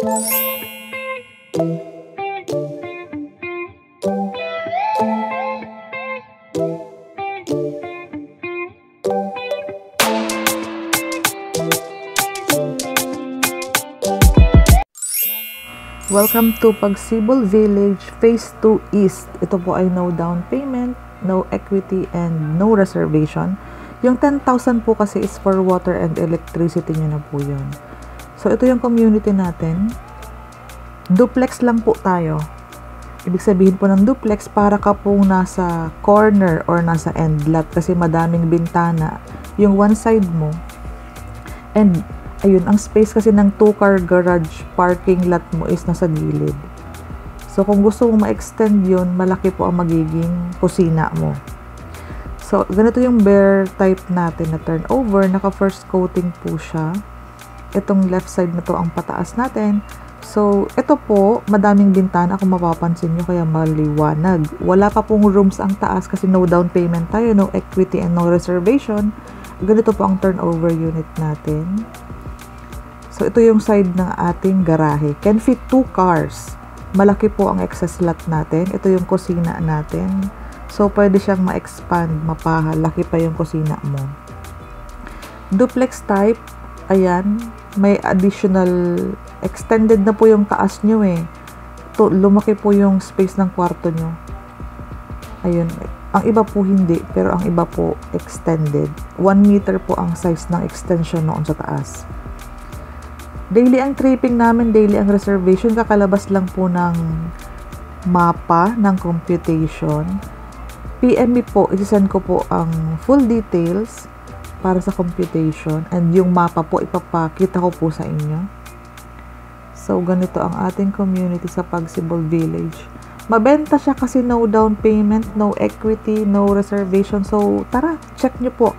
Welcome to Pagsibol Village Phase 2 East. Ito po ay no down payment, no equity, and no reservation. Yung 10,000 po kasi is for water and electricity nyo na po yun. So, ito yung community natin. Duplex lang po tayo. Ibig sabihin po ng duplex, para ka po nasa corner or nasa end lot kasi madaming bintana yung one side mo. And ayun, ang space kasi ng 2-car garage parking lot mo is nasa gilid. So, kung gusto mong ma-extend yun, malaki po ang magiging kusina mo. So, ganito yung bare type natin na turnover. Naka-first coating po siya. Itong left side na to ang pataas natin. So, ito po, madaming bintana kung mapapansin nyo, kaya maliwanag. Wala pa pong rooms ang taas kasi no down payment tayo, no equity and no reservation. Ganito po ang turnover unit natin. So, ito yung side ng ating garahe. Can fit 2 cars. Malaki po ang excess lot natin. Ito yung kusina natin. So, pwede siyang ma-expand, mapahal. Laki pa yung kusina mo. Duplex type. Ayan. May additional, extended na po yung taas nyo eh. Lumaki po yung space ng kwarto nyo. Ayun. Ang iba po hindi, pero ang iba po extended. 1 meter po ang size ng extension noon sa taas. Daily ang tripping namin, daily ang reservation. Kakalabas lang po ng mapa ng computation. PME po, isisend ko po ang full details para sa computation. And yung mapa po, ipapakita ko po sa inyo. So, ganito ang ating community sa Pagsibol Village. Mabenta siya kasi no down payment, no equity, no reservation. So, tara, check nyo po.